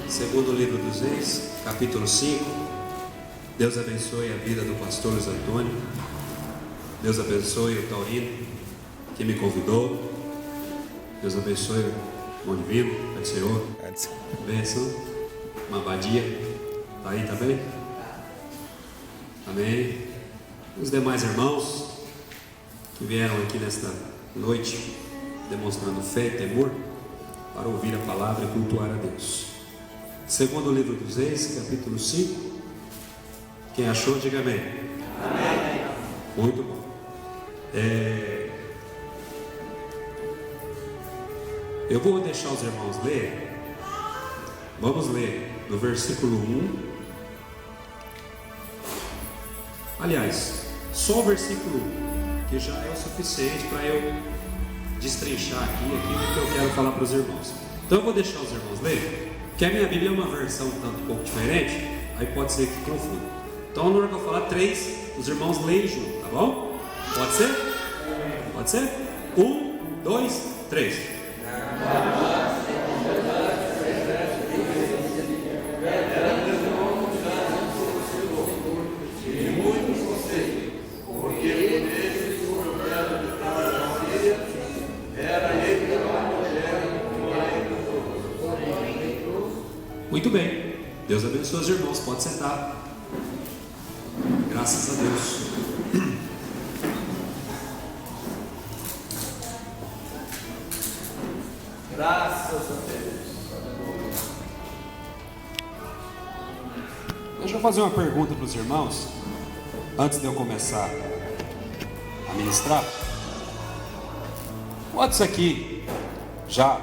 Segundo livro dos Reis, capítulo 5. Deus abençoe a vida do pastor Luiz Antônio. Deus abençoe o Taurino, que me convidou. Deus abençoe o bom divino, Pai do Senhor. Bênção, uma abadia. Está aí também? Amém. Os demais irmãos que vieram aqui nesta noite, demonstrando fé e temor, para ouvir a palavra e cultuar a Deus. Segundo o livro dos Reis, capítulo 5. Quem achou, diga amém. Amém. Muito bom. Eu vou deixar os irmãos ler. Vamos ler do versículo 1. Aliás, só o versículo 1, que já é o suficiente para eu destrinchar aqui aquilo que eu quero falar para os irmãos. Então eu vou deixar os irmãos lerem, que a minha Bíblia é uma versão um pouco diferente, aí pode ser que confunda. Então na hora que eu falar 3, os irmãos leem junto, tá bom? Pode ser? Pode ser? 1, 2, 3. Muito bem, Deus abençoe os irmãos, pode sentar. Graças a Deus. Graças a Deus. Deixa eu fazer uma pergunta para os irmãos, antes de eu começar a ministrar. Quantos aqui já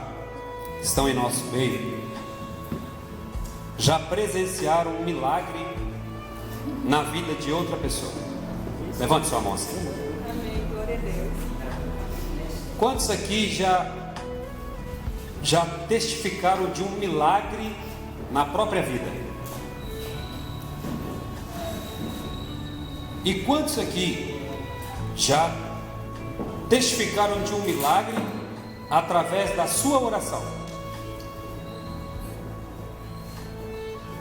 estão em nosso meio? Já presenciaram um milagre na vida de outra pessoa? Levante sua mão assim. Amém, glória a Deus. Quantos aqui já testificaram de um milagre na própria vida? E quantos aqui já testificaram de um milagre através da sua oração?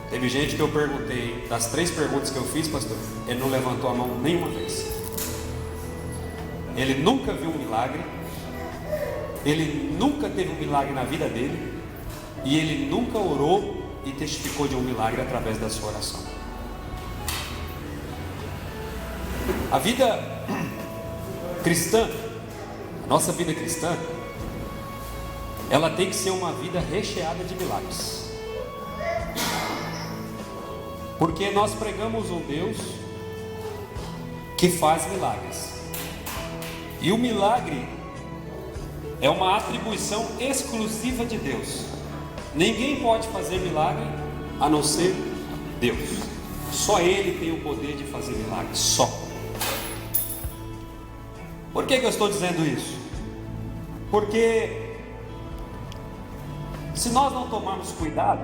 Teve gente que eu perguntei, das 3 perguntas que eu fiz, pastor, ele não levantou a mão nenhuma vez. Ele nunca viu um milagre, ele nunca teve um milagre na vida dele, e ele nunca orou e testificou de um milagre através da sua oração. A vida cristã, a nossa vida cristã, ela tem que ser uma vida recheada de milagres. Porque nós pregamos um Deus que faz milagres. E o milagre é uma atribuição exclusiva de Deus. Ninguém pode fazer milagre a não ser Deus. Só Ele tem o poder de fazer milagres. Só. Por que eu estou dizendo isso? Porque se nós não tomarmos cuidado,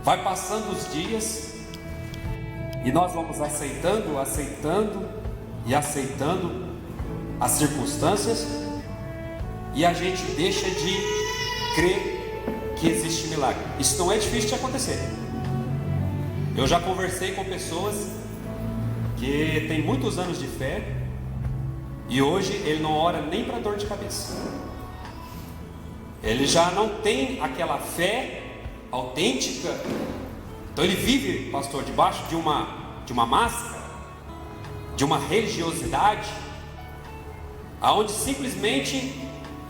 vai passando os dias e nós vamos aceitando as circunstâncias, e a gente deixa de crer que existe milagre. Isso não é difícil de acontecer. Eu já conversei com pessoas que têm muitos anos de fé e hoje ele não ora nem para dor de cabeça. Ele já não tem aquela fé autêntica. Então ele vive, pastor, debaixo de uma máscara, de uma religiosidade, aonde simplesmente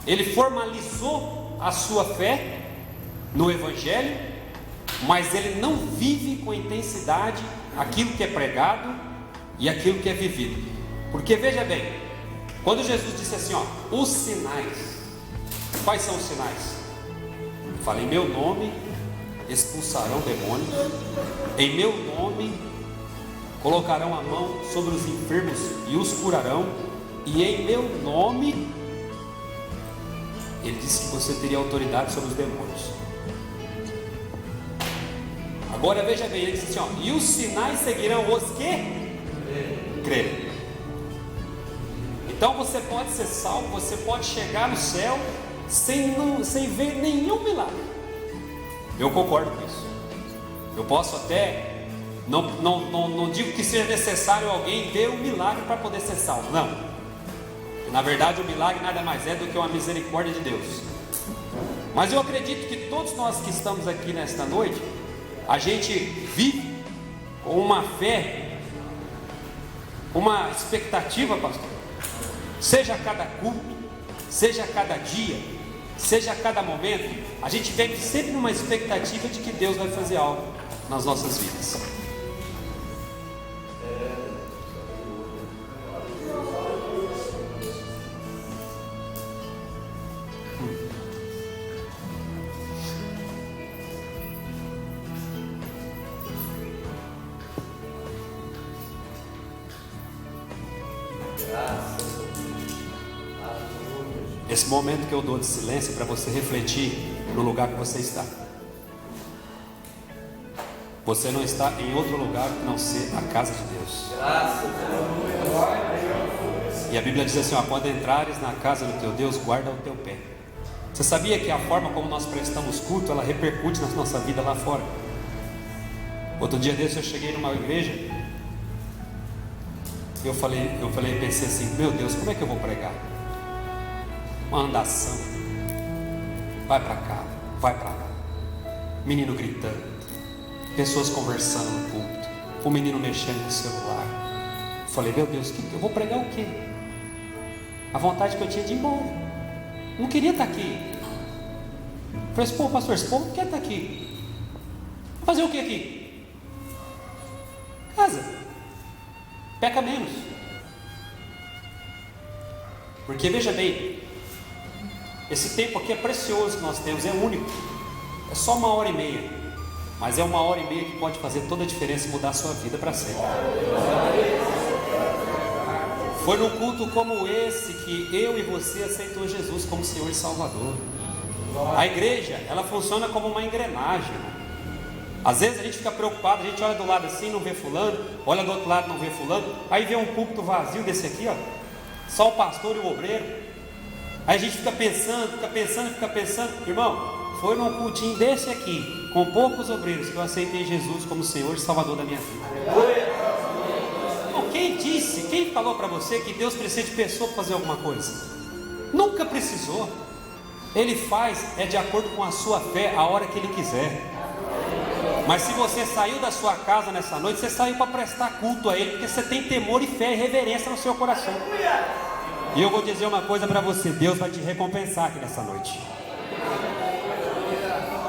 ele formalizou a sua fé no Evangelho, mas ele não vive com intensidade aquilo que é pregado e aquilo que é vivido. Porque veja bem, quando Jesus disse assim, os sinais, quais são os sinais? Fala, em meu nome expulsarão demônios, em meu nome colocarão a mão sobre os enfermos e os curarão, e em meu nome, ele disse que você teria autoridade sobre os demônios. Agora veja bem, ele disse assim, e os sinais seguirão os que crerem. Então você pode ser salvo, você pode chegar no céu sem ver nenhum milagre. Eu concordo com isso. Eu posso até, não digo que seja necessário alguém ver um milagre para poder ser salvo, não. Na verdade, o milagre nada mais é do que uma misericórdia de Deus. Mas eu acredito que todos nós que estamos aqui nesta noite, a gente vive com uma fé, uma expectativa, pastor. Seja a cada culto, seja a cada dia, seja a cada momento, a gente vive sempre numa expectativa de que Deus vai fazer algo nas nossas vidas. Esse momento que eu dou de silêncio para você refletir no lugar que você está. Você não está em outro lugar que não ser a casa de Deus. E a Bíblia diz assim, ó, quando entrares na casa do teu Deus, guarda o teu pé. Você sabia que a forma como nós prestamos culto, ela repercute na nossa vida lá fora? Outro dia desse eu cheguei numa igreja, eu pensei assim, meu Deus, como é que eu vou pregar? Uma andação, vai para cá, vai para lá, menino gritando, pessoas conversando no púlpito, o menino mexendo no celular. Eu falei, meu Deus, eu vou pregar o quê? A vontade que eu tinha de ir embora, não queria estar aqui. Eu falei assim, pô, pastor, esse povo não quer estar aqui. Vou fazer o que aqui? Casa, peca menos. Porque veja bem, esse tempo aqui é precioso que nós temos, é único. É só 1h30, mas é 1h30 que pode fazer toda a diferença e mudar a sua vida para sempre. Foi num culto como esse que eu e você aceitou Jesus como Senhor e Salvador. A igreja, ela funciona como uma engrenagem. Às vezes a gente fica preocupado, a gente olha do lado assim, não vê fulano, olha do outro lado, não vê fulano, aí vê um púlpito vazio desse aqui, ó, só o pastor e o obreiro. Aí a gente fica pensando, irmão, foi num cultinho desse aqui, com poucos obreiros, que eu aceitei Jesus como Senhor e Salvador da minha vida. Não, quem falou para você que Deus precisa de pessoa para fazer alguma coisa? Nunca precisou. Ele faz, de acordo com a sua fé, a hora que Ele quiser. Mas se você saiu da sua casa nessa noite, você saiu para prestar culto a Ele, porque você tem temor e fé e reverência no seu coração. E eu vou dizer uma coisa para você, Deus vai te recompensar aqui nessa noite.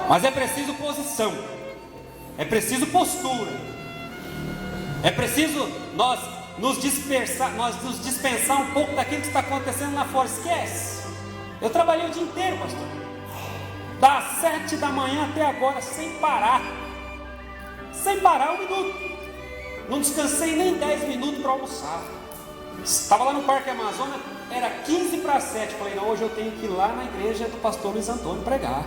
Mas é preciso posição, é preciso postura, é preciso nós nos dispensar um pouco daquilo que está acontecendo lá fora. Esquece. Eu trabalhei o dia inteiro, pastor, das 7 da manhã até agora, sem parar 1 minuto, não descansei nem 10 minutos para almoçar. Estava lá no Parque Amazonas, era 15 para 7. Falei, não, hoje eu tenho que ir lá na igreja do pastor Luiz Antônio pregar.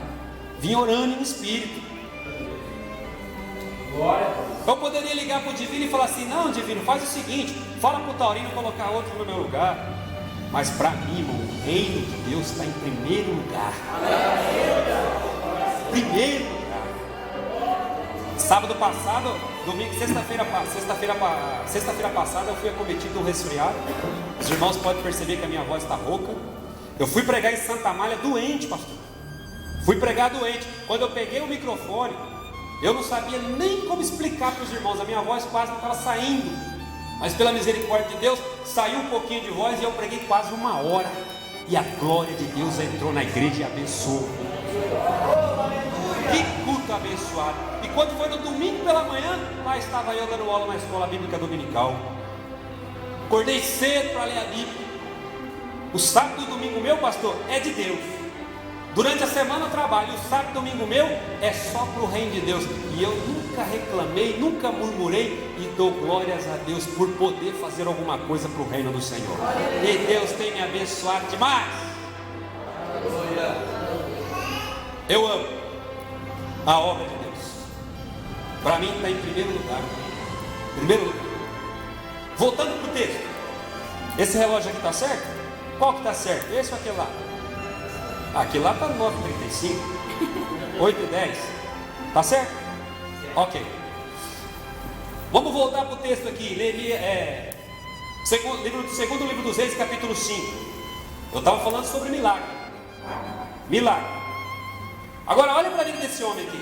Vim orando em espírito. Eu poderia ligar para o Divino e falar assim, não, Divino, faz o seguinte, fala para o Taurino colocar outro no meu lugar. Mas para mim, irmão, o reino de Deus está em primeiro lugar. Primeiro lugar. Sábado passado, domingo, sexta-feira passada, eu fui acometido de um resfriado. Os irmãos podem perceber que a minha voz está rouca. Eu fui pregar em Santa Amália doente, pastor. Fui pregar doente. Quando eu peguei o microfone, eu não sabia nem como explicar para os irmãos. A minha voz quase não estava saindo. Mas pela misericórdia de Deus, saiu um pouquinho de voz e eu preguei quase 1 hora. E a glória de Deus entrou na igreja e abençoou. Que culto abençoado. E quando foi no domingo pela manhã, lá estava eu dando aula na escola bíblica dominical. Acordei cedo para ler a Bíblia. O sábado e o domingo meu, pastor, é de Deus. Durante a semana eu trabalho, o sábado e o domingo meu é só para o reino de Deus. E eu nunca reclamei, nunca murmurei, e dou glórias a Deus por poder fazer alguma coisa para o reino do Senhor. E Deus tem me abençoado demais. Eu amo a obra de Deus. Para mim está em primeiro lugar. Primeiro lugar. Voltando para o texto. Esse relógio aqui está certo? Qual que está certo? Esse ou aquele lá? Aquele lá está 9h35, 8h10. Tá certo? Ok. Vamos voltar para o texto aqui. Segundo livro dos Reis, capítulo 5. Eu estava falando sobre milagre. Milagre. Agora olha para a vida desse homem aqui.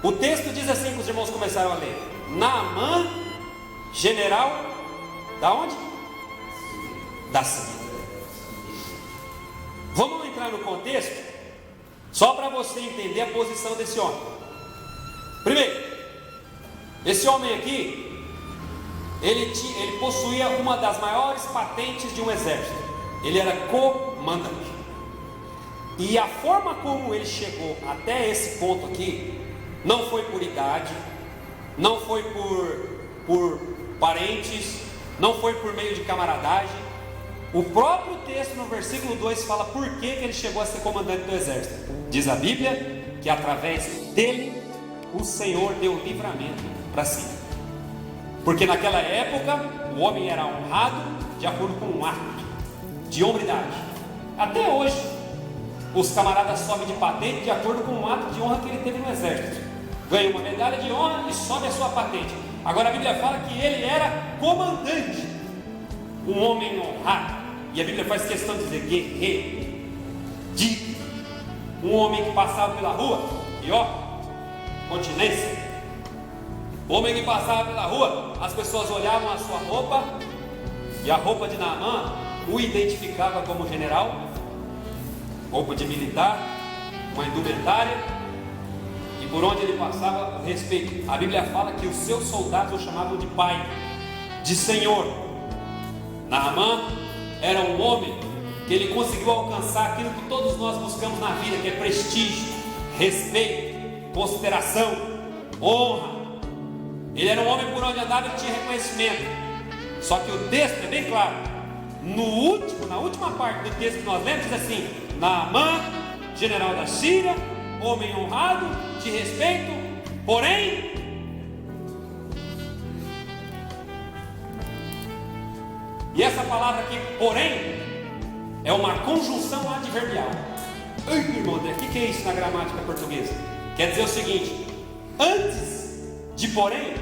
O texto diz assim que os irmãos começaram a ler: Naamã, general da onde? Da Síria. Vamos entrar no contexto, só para você entender a posição desse homem. Primeiro, esse homem aqui, ele possuía uma das maiores patentes de um exército. Ele era comandante. E a forma como ele chegou até esse ponto aqui, não foi por idade, não foi por parentes, não foi por meio de camaradagem. O próprio texto no versículo 2 fala por que ele chegou a ser comandante do exército. Diz a Bíblia que através dele o Senhor deu livramento para si. Porque naquela época o homem era honrado de acordo com um ato de hombridade. Até hoje os camaradas sobem de patente de acordo com um ato de honra que ele teve no exército. Ganha uma medalha de honra e sobe a sua patente. Agora a Bíblia fala que ele era comandante, um homem honrado. E a Bíblia faz questão de dizer guerreiro, digno, um homem que passava pela rua e continência. Homem que passava pela rua, as pessoas olhavam a sua roupa, e a roupa de Naamã o identificava como general, roupa de militar, uma indumentária, e por onde ele passava, o respeito. A Bíblia fala que os seus soldados o chamavam de pai, de senhor. Naamã era um homem que ele conseguiu alcançar aquilo que todos nós buscamos na vida, que é prestígio, respeito, consideração, honra. Ele era um homem por onde andava e tinha reconhecimento. Só que o texto é bem claro. Na última parte do texto que nós lemos, diz assim: Naamã, general da Síria, homem honrado, de respeito, porém e essa palavra aqui, porém, é uma conjunção adverbial. Ai, irmão André, o que é isso na gramática portuguesa? Quer dizer o seguinte: antes de porém,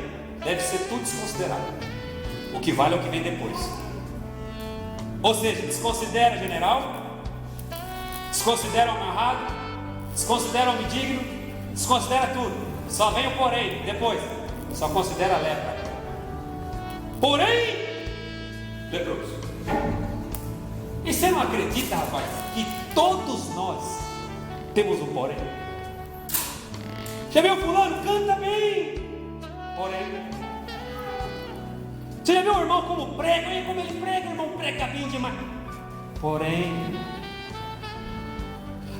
deve ser tudo desconsiderado. O que vale é o que vem depois. Ou seja, desconsidera general, desconsidera homem honrado, desconsidera homem digno, desconsidera tudo. Só vem o porém depois. Só considera a lepra. Porém, leproso. E você não acredita, rapaz, que todos nós temos um porém? Já viu fulano? Canta bem. Porém. Você já viu o irmão como prega? Olha como ele prega, o irmão prega bem demais. Porém.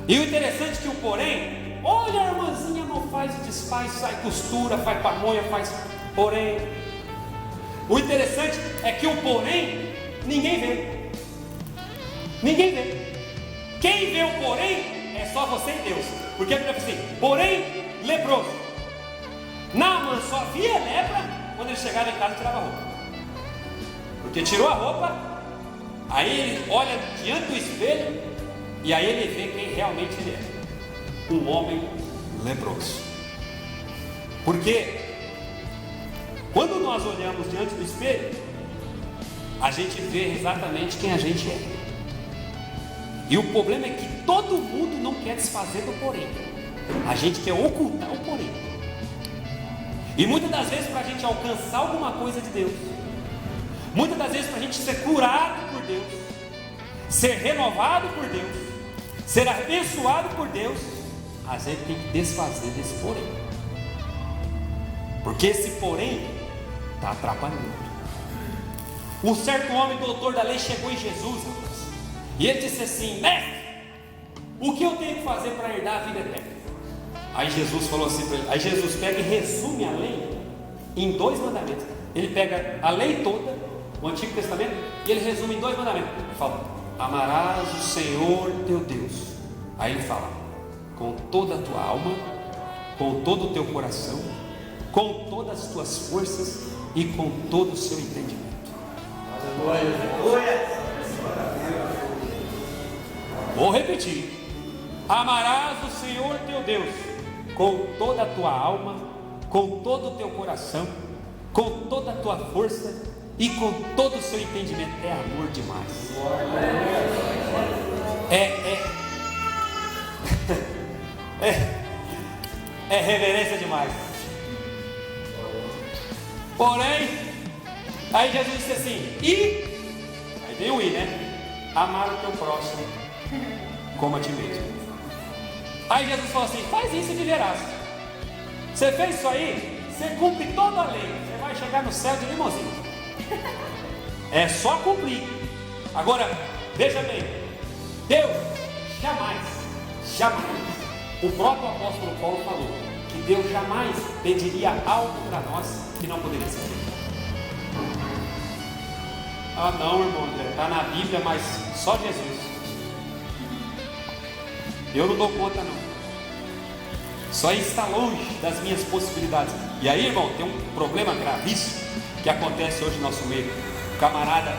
E o interessante é que o porém, olha a irmãzinha, não faz e desfaz, sai costura, faz pamonha, faz. Porém. O interessante é que o porém, ninguém vê. Ninguém vê. Quem vê o porém é só você e Deus. Porque a Bíblia diz assim: porém, leproso. Naamã só via lepra quando ele chegava em casa e tirava a roupa. Porque tirou a roupa, aí ele olha diante do espelho e aí ele vê quem realmente ele é: um homem leproso. Porque quando nós olhamos diante do espelho, a gente vê exatamente quem a gente é. E o problema é que todo mundo não quer desfazer do porém. A gente quer ocultar o porém. E muitas das vezes, para a gente alcançar alguma coisa de Deus, muitas das vezes para a gente ser curado por Deus, ser renovado por Deus, ser abençoado por Deus, a gente tem que desfazer desse porém. Porque esse porém está atrapalhando. Um certo homem, doutor da lei, chegou em Jesus, e ele disse assim: mestre, o que eu tenho que fazer para herdar a vida eterna? Aí Jesus falou assim para ele. Aí Jesus pega e resume a lei em 2 mandamentos. Ele pega a lei toda, o Antigo Testamento, e ele resume em 2 mandamentos. Ele fala: amarás o Senhor teu Deus. Aí ele fala: com toda a tua alma, com todo o teu coração, com todas as tuas forças e com todo o seu entendimento. Aleluia. Vou repetir: amarás o Senhor teu Deus com toda a tua alma, com todo o teu coração, com toda a tua força e com todo o seu entendimento. É amor demais. É reverência demais. Porém, aí Jesus disse assim, aí vem o né? Amar o teu próximo como a ti mesmo. Aí Jesus falou assim, faz isso e viverás. Você fez isso aí, você cumpre toda a lei, você vai chegar no céu de limousine. É só cumprir. Agora, veja bem, Deus jamais, o próprio apóstolo Paulo falou que Deus jamais pediria algo para nós que não poderia ser feito. Ah não, irmão André, está na Bíblia, mas só Jesus. Eu não dou conta não. Só está longe das minhas possibilidades. E aí, irmão, tem um problema gravíssimo que acontece hoje no nosso meio. O camarada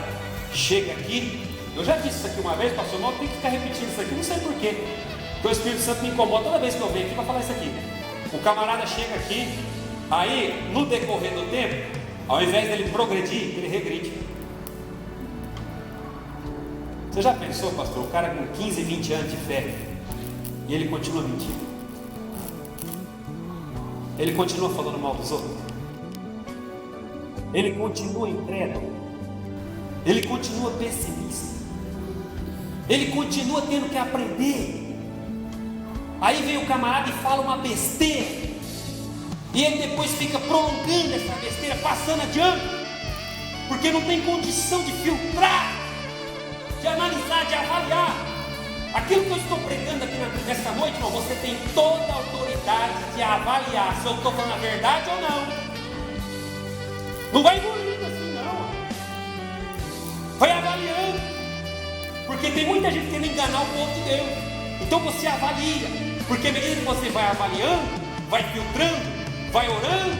chega aqui, eu já disse isso aqui uma vez, pastor, não tem que ficar repetindo isso aqui, não sei porquê. Porque o Espírito Santo me incomoda toda vez que eu venho aqui para falar isso aqui. O camarada chega aqui, aí no decorrer do tempo, ao invés dele progredir, ele regride. Você já pensou, pastor, o cara com 15, 20 anos de fé, e ele continua mentindo? Ele continua falando mal dos outros? Ele continua incrédulo? Ele continua pessimista? Ele continua tendo que aprender? Aí vem o camarada e fala uma besteira, e ele depois fica prolongando essa besteira, passando adiante, porque não tem condição de filtrar, de analisar, de avaliar. Aquilo que eu estou pregando aqui nessa noite, irmão, você tem toda a autoridade de avaliar se eu estou falando a verdade ou não. Não vai engolindo assim não, vai avaliando, porque tem muita gente querendo enganar o povo de Deus. Então você avalia, porque à medida que você vai avaliando, vai filtrando, vai orando,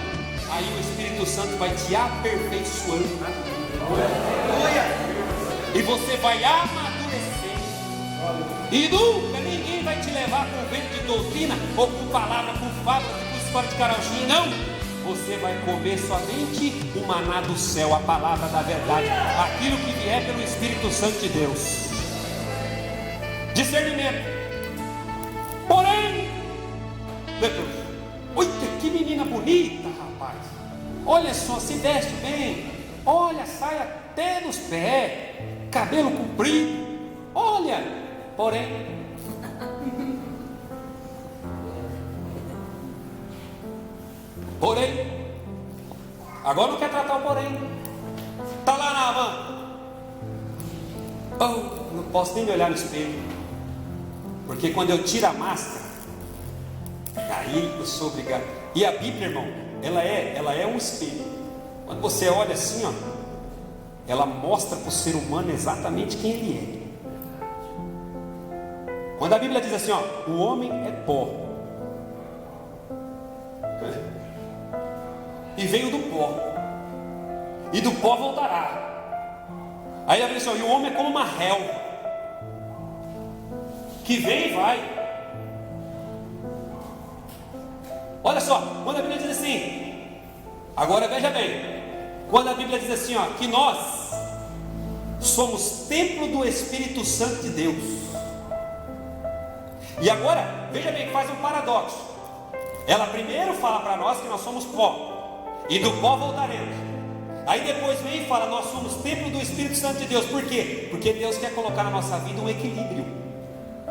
aí o Espírito Santo vai te aperfeiçoando, e você vai amadurecer, e nunca ninguém vai te levar com vento de doutrina, ou com palavra, com fábula, com história de carochinha, não. Você vai comer somente o maná do céu, a palavra da verdade, aquilo que vier pelo Espírito Santo de Deus. Discernimento. Porém, olha que menina bonita, rapaz. Olha só, se veste bem. Olha, sai até nos pés, cabelo comprido. Olha, porém, agora não quer tratar o porém. Está lá na van. Oh, não posso nem me olhar no espelho, porque quando eu tiro a máscara, aí eu sou obrigado. E a Bíblia, irmão, ela é um espelho. Quando você olha assim, ó, ela mostra para o ser humano exatamente quem ele é. Quando a Bíblia diz assim, ó, o homem é pó, e veio do pó, e do pó voltará. Aí a Bíblia diz assim, ó, e o homem é como uma relva, que vem e vai. Olha só, quando a Bíblia diz assim, agora veja bem, quando a Bíblia diz assim, ó, que nós somos templo do Espírito Santo de Deus. E agora, veja bem que faz um paradoxo. Ela primeiro fala para nós que nós somos pó, e do pó voltaremos. Aí depois vem e fala, nós somos templo do Espírito Santo de Deus. Por quê? Porque Deus quer colocar na nossa vida um equilíbrio.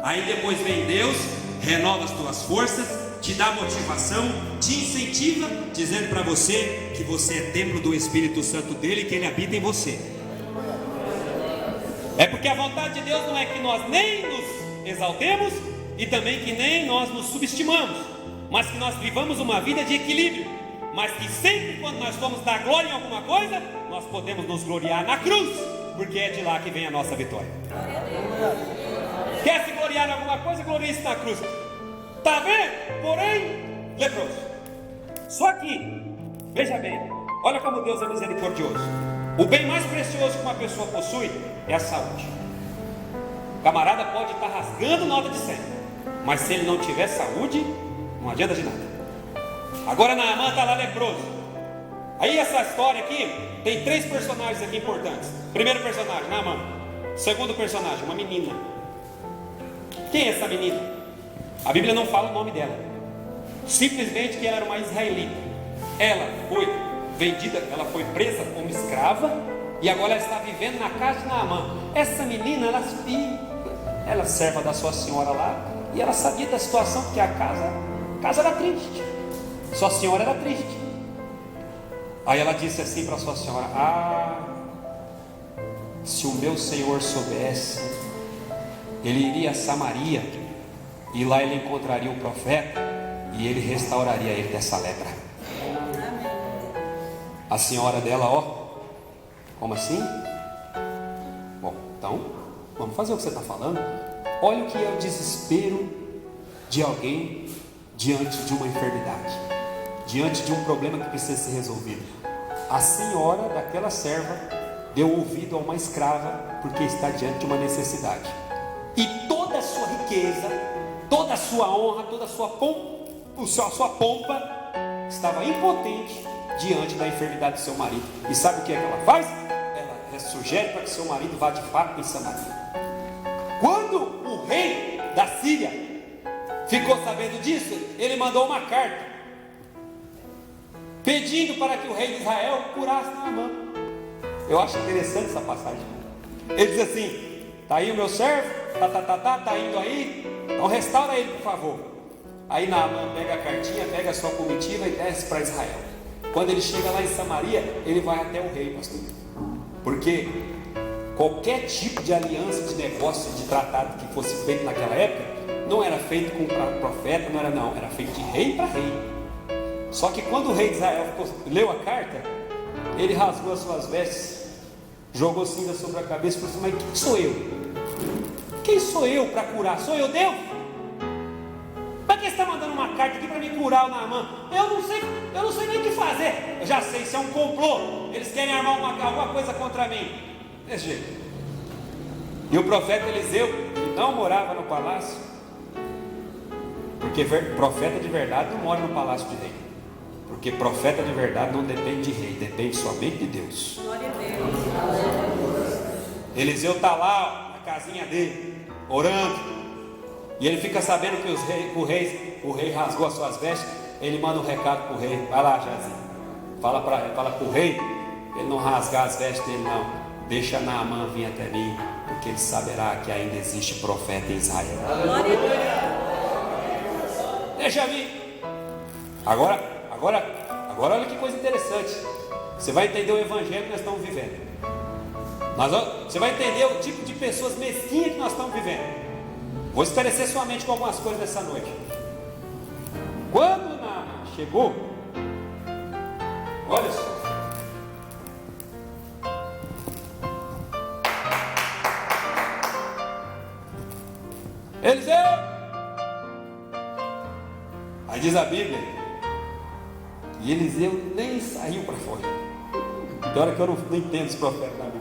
Aí depois vem Deus, renova as tuas forças, te dá motivação, te incentiva, dizendo para você que você é templo do Espírito Santo dele, que ele habita em você. É porque a vontade de Deus não é que nós nem nos exaltemos e também que nem nós nos subestimamos, mas que nós vivamos uma vida de equilíbrio, mas que sempre quando nós formos dar glória em alguma coisa, nós podemos nos gloriar na cruz, porque é de lá que vem a nossa vitória. Quer se gloriar em alguma coisa, glorie-se na cruz. Está vendo? Porém, leproso. Só que, veja bem, olha como Deus é misericordioso. O bem mais precioso que uma pessoa possui é a saúde. O camarada pode estar rasgando nota de 100, mas se ele não tiver saúde, Não adianta de nada. Agora Naamã está lá leproso. Aí essa história aqui tem 3 personagens aqui importantes. Primeiro personagem, Naamã. Segundo personagem, uma menina. Quem é essa menina? A Bíblia não fala o nome dela. Simplesmente que ela era uma israelita. Ela foi vendida, ela foi presa como escrava e agora ela está vivendo na casa de Naamã. Essa menina, ela serva da sua senhora lá e ela sabia da situação porque a casa era triste. Sua senhora era triste. Aí ela disse assim para sua senhora: se o meu senhor soubesse, ele iria a Samaria e lá ele encontraria o profeta e ele restauraria ele dessa lepra. A senhora dela, como assim? Bom, então vamos fazer o que você está falando. Olha o que é o desespero de alguém diante de uma enfermidade, diante de um problema que precisa ser resolvido. A senhora daquela serva deu ouvido a uma escrava porque está diante de uma necessidade. E toda a sua riqueza, toda a sua honra, toda a sua pompa estava impotente diante da enfermidade do seu marido. E sabe o que é que ela faz? Ela sugere para que seu marido vá de fato em Samaria. Quando o rei da Síria ficou sabendo disso, ele mandou uma carta pedindo para que o rei de Israel curasse Naamã. Eu acho interessante essa passagem. Ele diz assim: está aí o meu servo, tá indo aí, então restaura ele, por favor. Aí Naamã pega a cartinha, pega a sua comitiva e desce para Israel. Quando ele chega lá em Samaria, ele vai até o rei, pastor. Porque qualquer tipo de aliança, de negócio, de tratado que fosse feito naquela época, não era feito com profeta, era feito de rei para rei. Só que quando o rei de Israel leu a carta, ele rasgou as suas vestes, jogou cinza sobre a cabeça e falou assim: mas quem sou eu? Quem sou eu para curar? Sou eu Deus? Para que você está mandando uma carta aqui para me curar o Naamã? Eu não sei nem o que fazer. Eu já sei, isso é um complô. Eles querem armar alguma coisa contra mim. Desse jeito. E o profeta Eliseu, que não morava no palácio, porque profeta de verdade não mora no palácio de rei. Porque profeta de verdade não depende de rei, depende somente de Deus. Glória a Deus. Eliseu está lá na casinha dele, orando. E ele fica sabendo que o rei rasgou as suas vestes. Ele manda um recado para o rei: vai lá, Jazi, fala para o rei ele não rasgar as vestes dele, não. Deixa Naamã vir até mim, porque ele saberá que ainda existe profeta em Israel. Glória a Deus. Deixa vir. Agora olha que coisa interessante. Você vai entender o evangelho que nós estamos vivendo. Você vai entender o tipo de pessoas mesquinhas que nós estamos vivendo. Vou esclarecer sua mente com algumas coisas nessa noite. Quando Naamã chegou, olha só. Eliseu! Aí diz a Bíblia, e Eliseu nem saiu para fora. Tem hora que eu não entendo os profetas da Bíblia.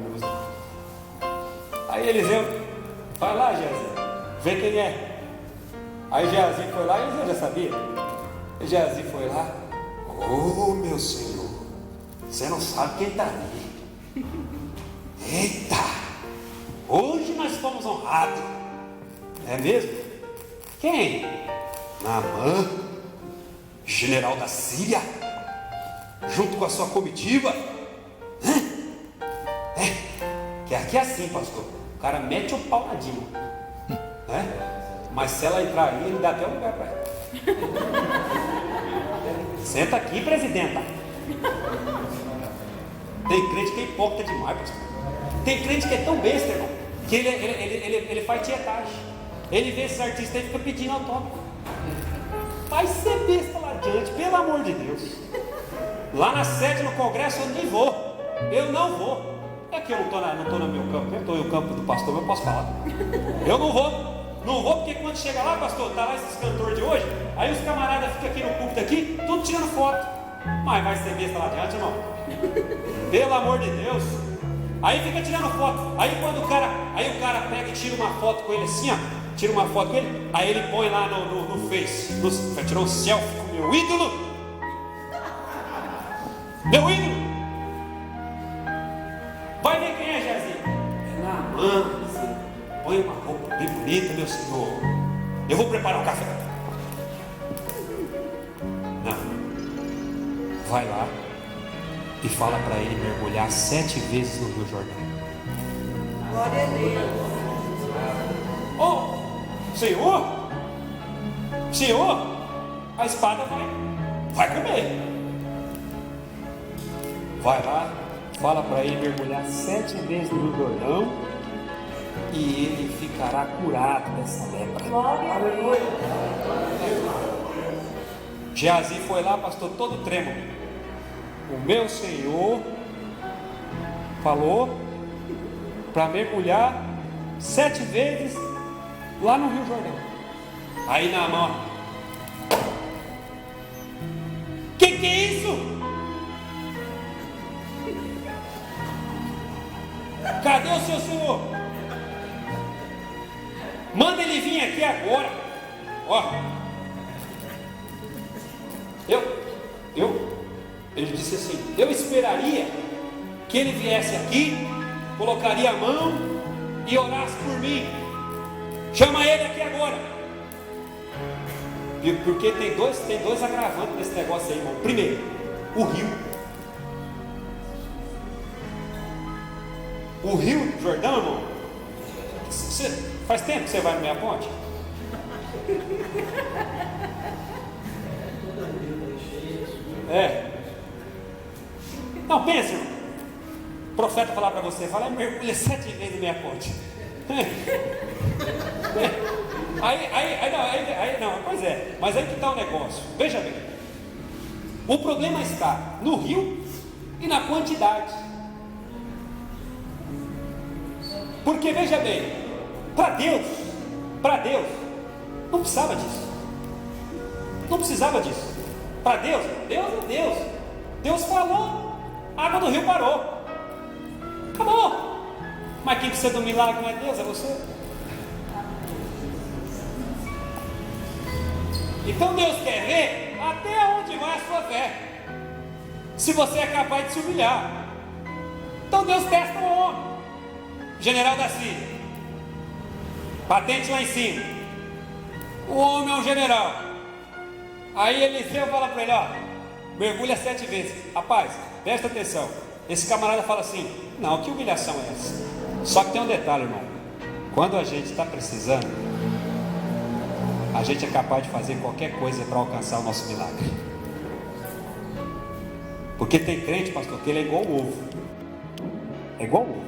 Aí Eliseu, vai lá, Geazi, vê quem é. Aí Geazi foi lá, e Eliseu já sabia. E Geazi foi lá: oh meu Senhor, você não sabe quem está ali. Eita, hoje nós fomos honrados. É mesmo? Quem? Naamã, general da Síria, junto com a sua comitiva. Que aqui é assim, pastor. O cara mete o pau na Dilma, mas se ela entrar aí, ele dá até um lugar para ela. Senta aqui, presidenta. Tem crente que é hipócrita demais, pastor. Tem crente que é tão besta, irmão, que ele faz tietagem. Ele vê esses artistas e fica pedindo autógrafo. Vai ser besta lá adiante, pelo amor de Deus. Lá na sede, no congresso, eu nem vou. Eu não vou. É que eu não estou no meu campo. Eu estou no campo do pastor, eu posso falar. Eu não vou. Não vou porque quando chega lá, pastor, tá lá esses cantores de hoje. Aí os camaradas ficam aqui no púlpito aqui, tudo tirando foto. Mas vai ser besta lá adiante, irmão. Pelo amor de Deus. Aí fica tirando foto. Aí quando o cara pega e tira uma foto com ele assim, ó. tira uma foto com ele, aí ele põe lá no Face, tirou um selfie com meu ídolo. Meu ídolo! Vai ver quem é, Jairzinho? É Naamã. Põe uma roupa bem bonita, meu senhor. Eu vou preparar um café. Não. Vai lá e fala para ele mergulhar 7 vezes no Rio Jordão. Glória a Deus. Oh, Senhor, a espada vai comer. Vai lá, fala para ele mergulhar 7 vezes no Rio Jordão e ele ficará curado dessa lepra. Glória a Deus. Geazi foi lá, pastor, todo trêmulo. O meu Senhor falou para mergulhar 7 vezes lá no Rio Jordão. Aí na mão, que é isso? Cadê o seu Senhor? Manda ele vir aqui agora. Ó, ele disse assim: eu esperaria que ele viesse aqui, colocaria a mão e orasse por mim. Chama ele aqui agora. Porque tem dois agravantes nesse negócio aí, irmão. Primeiro, o Rio Jordão, irmão. Faz tempo que você vai na minha ponte? Não, pensa, irmão. O profeta falar para você, fala, mergulha 7 vezes na minha ponte. Aí não, pois é, mas aí que está o negócio. Veja bem, o problema está no rio e na quantidade. Porque veja bem, para Deus, não precisava disso. Não precisava disso. Para Deus é Deus. Deus falou, a água do rio parou. Acabou. Mas quem precisa do milagre não é Deus, é você. Então Deus quer ver até onde vai a sua fé. Se você é capaz de se humilhar. Então Deus testa o homem. General da Síria. Patente lá em cima. O homem é um general. Aí Eliseu fala para ele, ó, mergulha 7 vezes. Rapaz, presta atenção. Esse camarada fala assim, não, que humilhação é essa? Só que tem um detalhe, irmão. Quando a gente está precisando, a gente é capaz de fazer qualquer coisa para alcançar o nosso milagre. Porque tem crente, pastor, que ele é igual o ovo. É igual o ovo.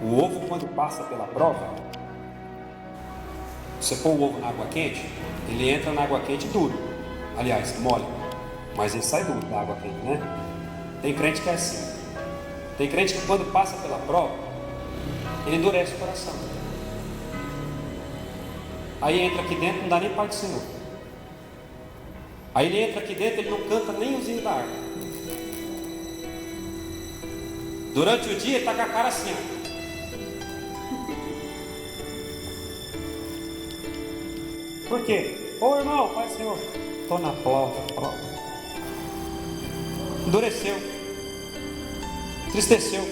O ovo, quando passa pela prova, você põe o ovo na água quente, ele entra na água quente duro. Aliás, mole. Mas ele sai duro da água quente, né? Tem crente que é assim. Tem crente que quando passa pela prova, ele endurece o coração. Aí entra aqui dentro, não dá nem Pai do Senhor. Aí ele entra aqui dentro, ele não canta nem os hinos da harpa. Durante o dia, ele está com a cara assim, ó. Por quê? Ô irmão, Pai do Senhor, estou na prova. Endureceu. Entristeceu.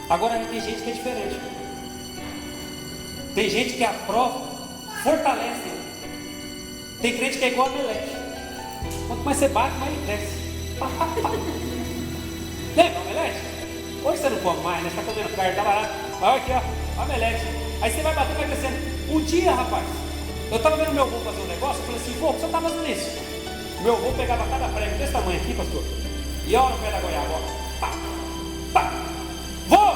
Agora tem gente que é diferente. Tem gente que a prova fortalece. Tem crente que é igual a Meleque. Quanto mais você bate, mais ele cresce. Lembra a Meleque? Hoje você não come mais, né? Você está comendo carne, tá lá. Olha aqui, ó, a Meleque. Aí você vai batendo, vai crescendo. Um dia, rapaz, eu estava vendo meu avô fazer um negócio. Eu falei assim, vô, o que você está fazendo isso? Meu avô pegava cada prego desse tamanho aqui, pastor, e olha o pé da goiaba, ó. Pá, pá. Vô,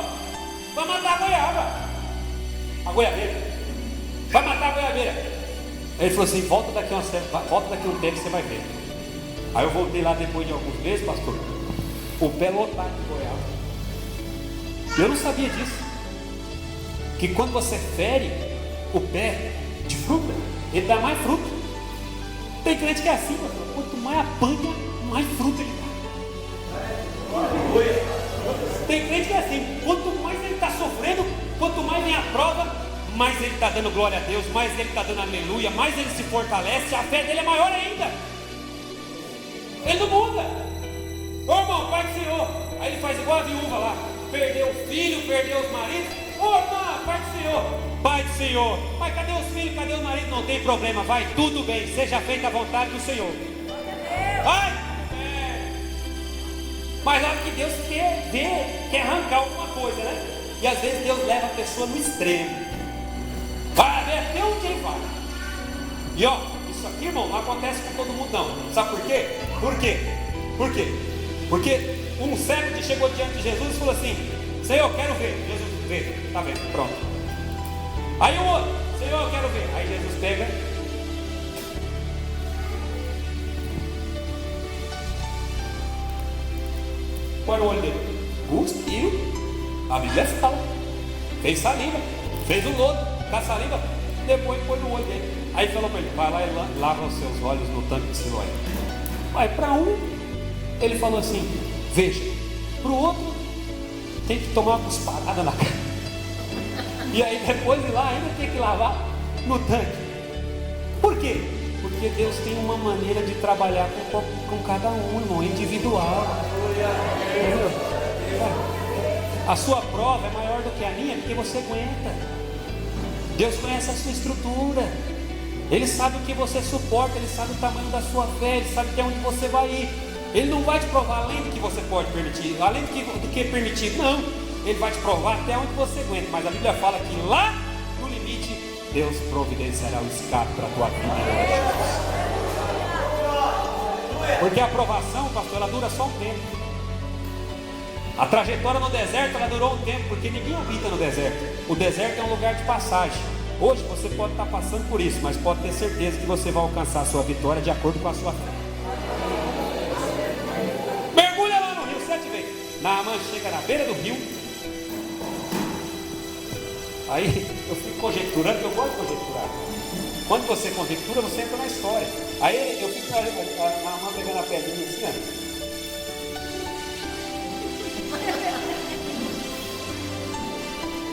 vai matar a goiaba. A goiabeira. Vai matar a goiabeira. Ele falou assim, volta daqui um tempo, você vai ver. Aí eu voltei lá depois de alguns meses, pastor, o pé lotado de goiaba. Eu não sabia disso. Que quando você fere o pé de fruta, ele dá mais fruta. Tem crente que é assim, pastor. Quanto mais apanha, mais fruta ele dá. Tem crente que é assim, quanto mais ele está sofrendo, quanto mais vem a prova, mais ele está dando glória a Deus, mais ele está dando aleluia, mais ele se fortalece, a fé dele é maior ainda. Ele não muda. Ô irmão, Pai do Senhor. Aí ele faz igual a viúva lá, perdeu o filho, perdeu os maridos. Ô irmã, Pai do Senhor. Pai do Senhor. Pai, cadê os filhos, cadê os maridos? Não tem problema, vai tudo bem, seja feita a vontade do Senhor. Vai. Mas a hora que Deus quer arrancar alguma coisa, né? E às vezes Deus leva a pessoa no extremo. Vai ver até onde ele vai. E ó, isso aqui, irmão, não acontece com todo mundo não. Sabe por quê? Por quê? Por quê? Porque um cego que chegou diante de Jesus e falou assim: Senhor, eu quero ver. Jesus, vê, tá vendo, pronto. Aí o outro: Senhor, eu quero ver. Aí Jesus pega, põe no olho dele, cuspiu. A Bíblia fala, fez saliva, fez o lodo da saliva, depois põe no olho dele. Aí falou para ele: vai lá e lava os seus olhos no tanque de Siloé. Vai para um, ele falou assim: veja. Para o outro, tem que tomar uma cusparada na cara. E aí depois de lá ainda tem que lavar no tanque. Por quê? Porque Deus tem uma maneira de trabalhar com cada um, irmão, individual. A sua prova é maior do que a minha, porque você aguenta. Deus conhece a sua estrutura. Ele sabe o que você suporta, Ele sabe o tamanho da sua fé, Ele sabe até onde você vai ir. Ele não vai te provar além do que você pode permitir, além do que é permitido, não. Ele vai te provar até onde você aguenta. Mas a Bíblia fala que lá no limite, Deus providenciará o escape para a tua vida. Porque a aprovação, pastor, ela dura só um tempo. A trajetória no deserto, ela durou um tempo, porque ninguém habita no deserto. O deserto é um lugar de passagem. Hoje você pode estar passando por isso, mas pode ter certeza que você vai alcançar a sua vitória de acordo com a sua fé. Mergulha lá no rio 7 vezes. Naamã chega na beira do rio. Aí eu fico conjecturando, eu gosto de conjecturar. Quando você conjectura, você entra na história. Aí eu fico Naamã pegando a pedrinha assim, ó.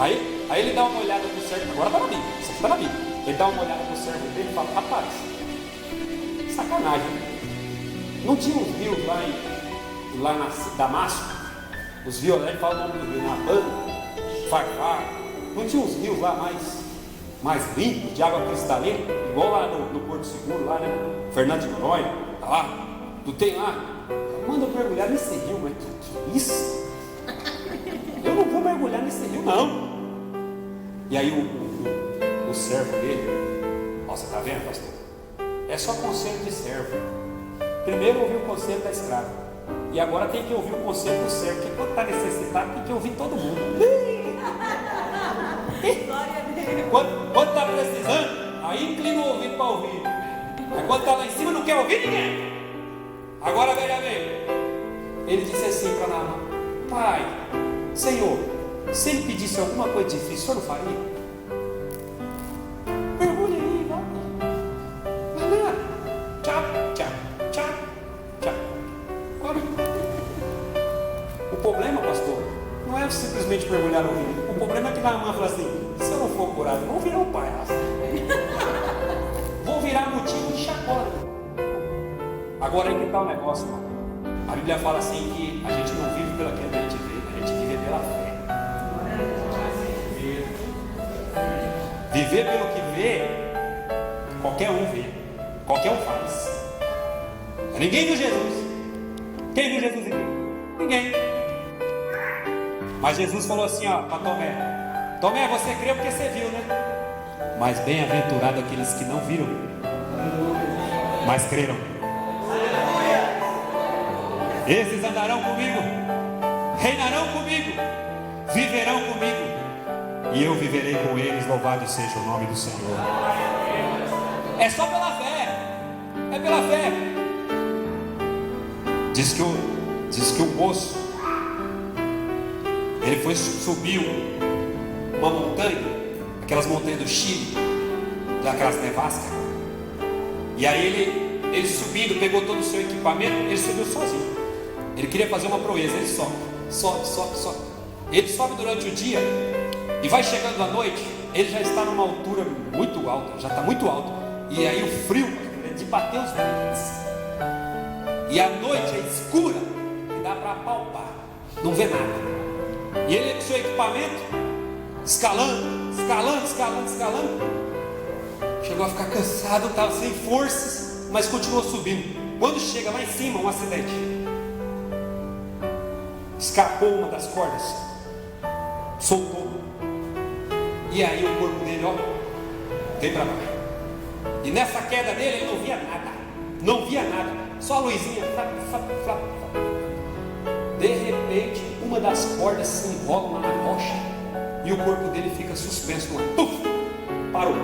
Aí ele dá uma olhada pro servo, agora está na Bíblia, isso aqui está na Bíblia. Ele dá uma olhada pro servo dele e fala: rapaz, sacanagem, não tinha uns rios lá na Damasco, os violentos falam o nome do rio, Naban, Farfar, não tinha uns rios lá mais limpos, de água cristalina, igual lá no Porto Seguro, lá, né? Fernando de Noronha, tá lá, não tem lá? Manda eu mergulhar nesse rio, mas que isso? Eu não vou mergulhar nesse rio, não. E aí o servo dele: ó, você está vendo, pastor? É só conselho de servo. Primeiro ouviu o conselho da escrava, e agora tem que ouvir o conselho do servo, porque quando está necessitado tem que ouvir todo mundo. Quando está precisando, aí inclina o ouvido para ouvir. Mas quando está lá em cima não quer ouvir ninguém. Agora veja bem, ele disse assim para Naamã: pai, Senhor, se ele pedisse alguma coisa difícil, o senhor não faria? Mergulha aí, vai. Vai lá. Tchau, tchau, tchau, tchau. Agora, o problema, pastor, não é simplesmente mergulhar no rio. O problema é que Naamã fala assim: se eu não for curado, vou virar um palhaço. Vou virar motivo de chacota. Agora aí que está o negócio, irmão. A Bíblia fala assim que a gente não vive pelo que a gente vê, a gente vive pela fé. Viver pelo que vê, qualquer um vê, qualquer um faz. Ninguém viu Jesus. Quem viu Jesus aqui? Ninguém. Mas Jesus falou assim, ó, para Tomé: Tomé, você creu porque você viu, né? Mas bem-aventurado aqueles que não viram, mas creram. Esses andarão comigo, reinarão comigo, viverão comigo, e eu viverei com eles. Louvado seja o nome do Senhor. É só pela fé. É pela fé. Diz que o moço, ele subiu uma montanha, aquelas montanhas do Chile, daquelas nevascas. E aí ele subindo, pegou todo o seu equipamento, ele subiu sozinho. Ele queria fazer uma proeza, ele só sobe. Ele sobe durante o dia e vai chegando à noite, ele já está numa altura muito alta, já está muito alto. E aí o frio é de bater os dentes. E a noite é escura e dá para apalpar, não vê nada. E ele com seu equipamento, escalando. Chegou a ficar cansado, estava sem forças, mas continuou subindo. Quando chega lá em cima, um acidente. Escapou uma das cordas, soltou. E aí o corpo dele, ó, veio para baixo. E nessa queda dele, ele não via nada, só a luzinha. De repente, uma das cordas se enrola na rocha e o corpo dele fica suspenso no ar. Puf! Parou.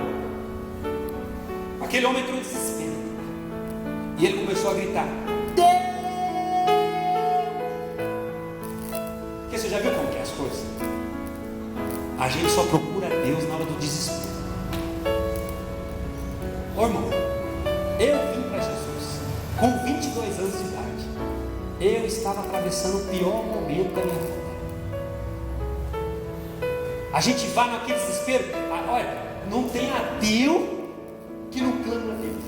Aquele homem entrou em desespero e ele começou a gritar: Deus! Porque você já viu como que é as coisas? A gente só procura Deus na hora do desespero. Ô irmão, eu vim para Jesus com 22 anos de idade. Eu estava atravessando o pior momento da minha vida. A gente vai naquele desespero. Olha, não tem ateu que não clama a Deus.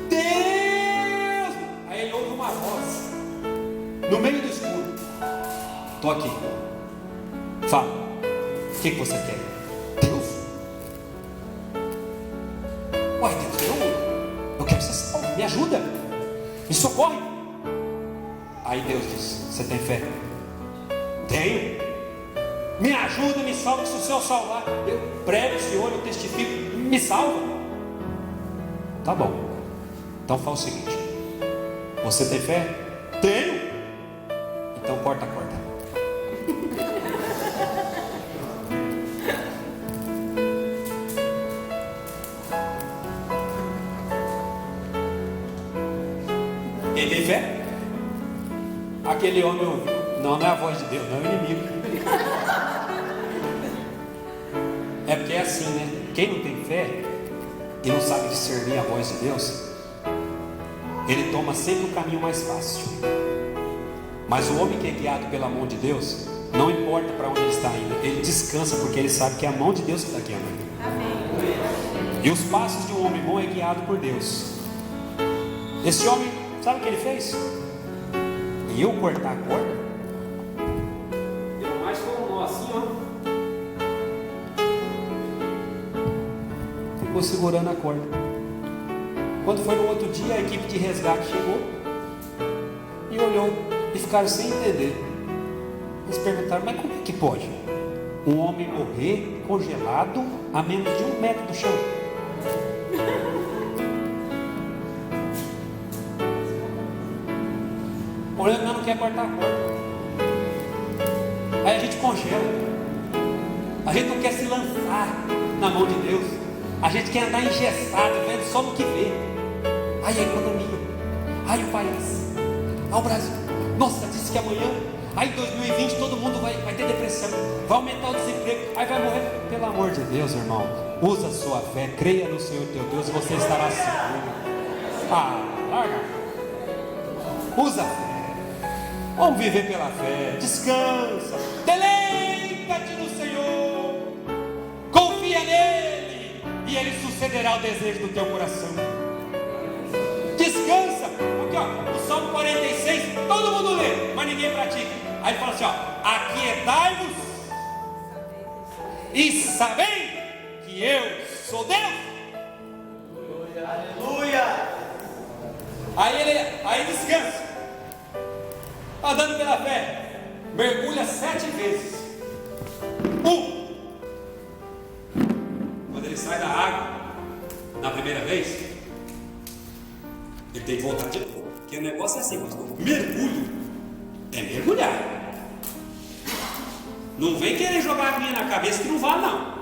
Deus! Aí ele ouve uma voz no meio do escuro. Estou aqui. Fala. O que você quer? Deus? Uai, Deus, eu quero ser salvo. Me ajuda. Me socorre. Aí Deus diz: você tem fé? Tenho. Me ajuda, me salva, que se o Senhor salvar, eu prego o Senhor, eu testifico, me salva. Tá bom. Então fala o seguinte: você tem fé? Tenho. Então corta a corda. Quem tem fé? Aquele homem ouviu. Não é a voz de Deus, não é o inimigo. É porque é assim, né? Quem não tem fé e não sabe discernir a voz de Deus, ele toma sempre o caminho mais fácil. Mas o homem que é guiado pela mão de Deus, não importa para onde ele está indo, ele descansa porque ele sabe que é a mão de Deus que está guiando ele. Amém. E os passos de um homem bom é guiado por Deus. Esse homem, sabe o que ele fez? E eu cortar a corda, deu mais com um nó assim, ó. Ficou segurando a corda. Quando foi no outro dia, a equipe de resgate chegou e olhou e ficaram sem entender. Eles perguntaram: mas como é que pode um homem morrer congelado a menos de 1 metro do chão? Olhando, não quer cortar a corda. Aí a gente congela. A gente não quer se lançar na mão de Deus. A gente quer andar engessado, vendo só no que vê. Aí a economia, aí o país, aí o Brasil. Nossa, disse que amanhã, aí 2020 todo mundo vai ter depressão, vai aumentar o desemprego, aí vai morrer. Pelo amor de Deus, irmão, usa a sua fé, creia no Senhor teu Deus e você estará seguro. Larga. Usa a fé. Vamos viver pela fé. Descansa. Deleita-te no Senhor. Confia nele e ele sucederá o desejo do teu coração. Descansa. Aqui ó, o Salmo 46, todo mundo lê, mas ninguém pratica. Aí ele fala assim, ó: aquietai-vos e sabei que eu sou Deus. Aleluia. Aí descansa. Andando pela fé, mergulha 7 vezes. Quando ele sai da água na primeira vez, ele tem que voltar de novo. Porque o negócio é assim, pastor: mergulho é mergulhar. Não vem querer jogar a minha na cabeça que não vale, não.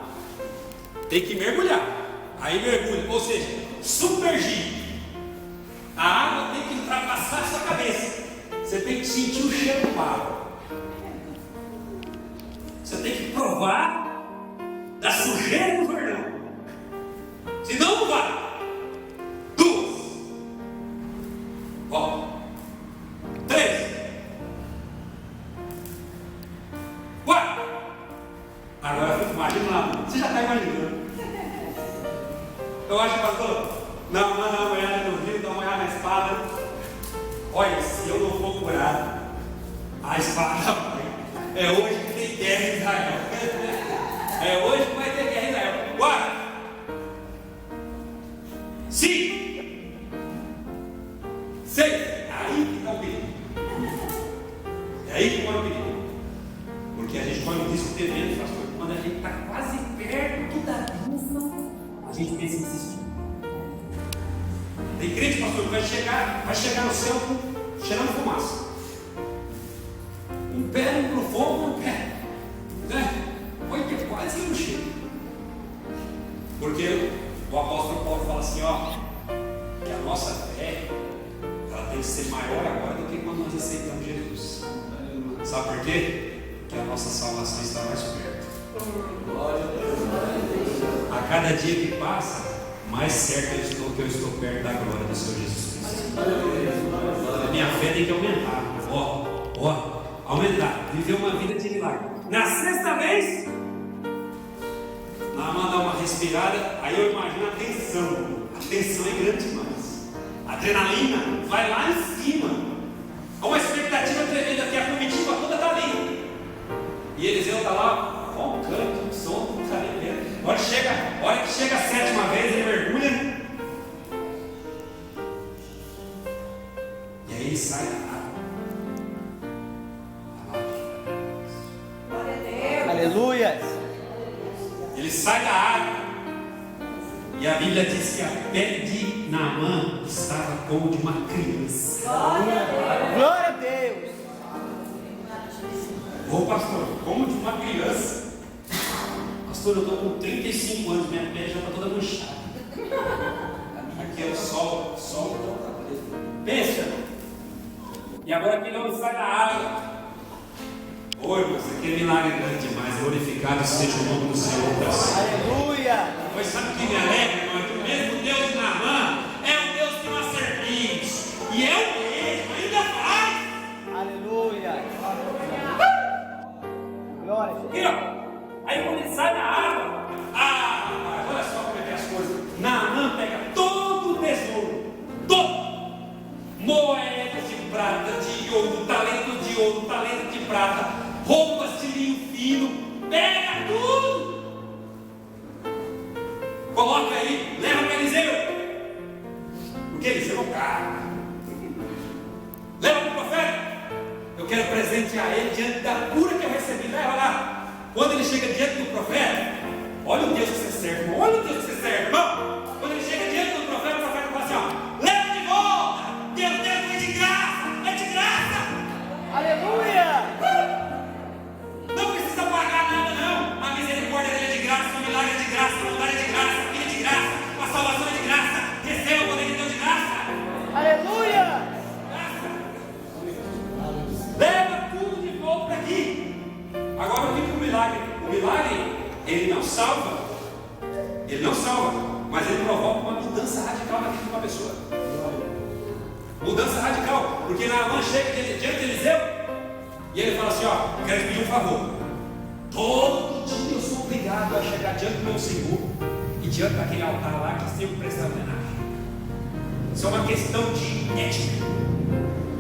Tem que mergulhar. Aí mergulha, ou seja, submergir. A água tem que ultrapassar a sua cabeça. Você tem que sentir o cheiro do mar. Você tem que provar da sujeira do Jordão. Senão não vai. 2. Ó. 3. 5, 6. Aí que está o perigo. É aí que mora o perigo. Porque a gente corre o risco de evento, pastor, quando a gente está quase perto da bênção, a gente pensa em desistir. Tem crente, pastor, que vai chegar no céu cheirando fumaça. Um pé no fogo, um pé. Né? Olha que quase que não chega. Porque o apóstolo Paulo fala assim, ó, que a nossa fé, ela tem que ser maior agora do que quando nós aceitamos Jesus. Sabe por quê? Porque a nossa salvação está mais perto. Glória a Deus. A cada dia que passa, mais certo eu estou que eu estou perto da glória do Senhor Jesus Cristo. A minha fé tem que aumentar. Aumentar. Viver uma vida de milagre. Na sexta vez, Naamã dá uma respirada, aí eu imagino a tensão. A tensão é grande demais. A adrenalina vai lá em cima. Há uma expectativa tremenda, que a comitiva toda está ali. E Eliseu está lá, roncando, solto, não sabe mesmo. A hora que chega a sétima vez, ele mergulha. E aí ele sai da água. Glória a Deus. Aleluia. Ele sai da água. E a Bíblia diz que a pele de Naamã estava como de uma criança. Glória a Deus. Glória a Deus. Ô pastor, como de uma criança. Pastor, eu estou com 35 anos, minha pele já está toda manchada. Aqui é o sol. Pensa. E agora aquele homem sai da água. Ô irmão, isso aqui é milagre grande demais. Glorificado seja o nome do Senhor para sempre. Aleluia. Mas sabe o que me alegra, irmão? É que o mesmo Deus de Naamã é o Deus que não serpente. E é o mesmo, ainda faz. Aleluia. Glória a Deus. E, ó, aí quando ele sai da água, olha só como é que é as coisas. Naamã pega todo o tesouro, todo. Moedas de prata, de ouro, talento de prata, roupas de linho fino, pega tudo. Coloca aí, leva para Eliseu. Porque Eliseu é um cara. Leva para o profeta. Eu quero presentear ele diante da cura que eu recebi. Leva lá. Quando ele chega diante do profeta, olha o Deus que você serve, irmão. Olha o Deus que você serve, irmão. Quando ele chega diante do profeta fala assim, ó, leva de volta. Deus é de graça. É de graça. Aleluia. Não precisa pagar nada, não. A misericórdia dele é de graça, o milagre é de graça, a bondade é de graça, a vida é de graça, a salvação é de graça. Receba o poder de Deus de graça. Aleluia. Graça. Leva tudo de volta para aqui. Agora o que é o milagre? O milagre, ele não salva, mas ele provoca uma mudança radical na vida de uma pessoa. Mudança radical, porque Naamã chega diante de Eliseu e ele fala assim, ó, eu quero te pedir um favor. Todo dia eu sou obrigado a chegar diante do meu Senhor e diante daquele altar lá que sempre presta homenagem. Isso é uma questão de ética.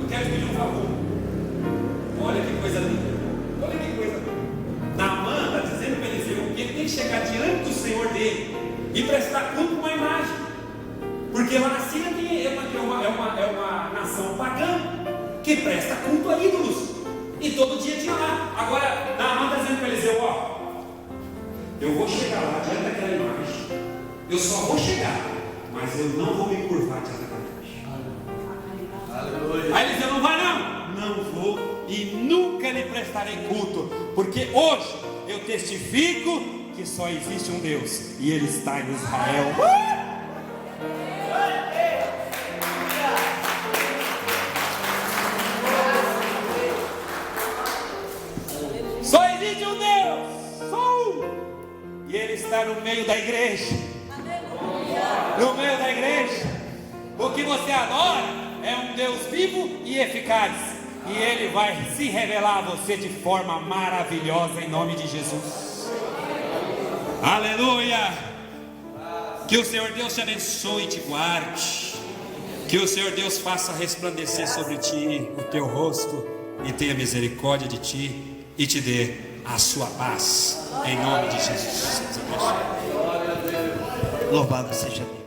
Eu quero te pedir um favor. Olha que coisa linda. Olha que coisa linda. Naamã está dizendo para Eliseu que ele tem que chegar diante do Senhor dele e prestar culto com uma imagem. Porque lá na Síria é uma nação pagã que presta culto a ídolos. E todo dia tinha lá. Agora, Naamã está dizendo para Eliseu, ó, eu vou chegar lá diante daquela imagem. Eu só vou chegar, mas eu não vou me curvar diante daquela imagem. Aleluia. Aí Eliseu, não vai não? Não vou e nunca lhe prestarei culto. Porque hoje eu testifico que só existe um Deus e Ele está em Israel. Só existe um Deus, só um. E Ele está no meio da igreja. No meio da igreja. O que você adora é um Deus vivo e eficaz. E Ele vai se revelar a você de forma maravilhosa em nome de Jesus. Aleluia. Que o Senhor Deus te abençoe e te guarde. Que o Senhor Deus faça resplandecer sobre ti o teu rosto e tenha misericórdia de ti e te dê a sua paz, em nome de Jesus. Louvado seja Deus.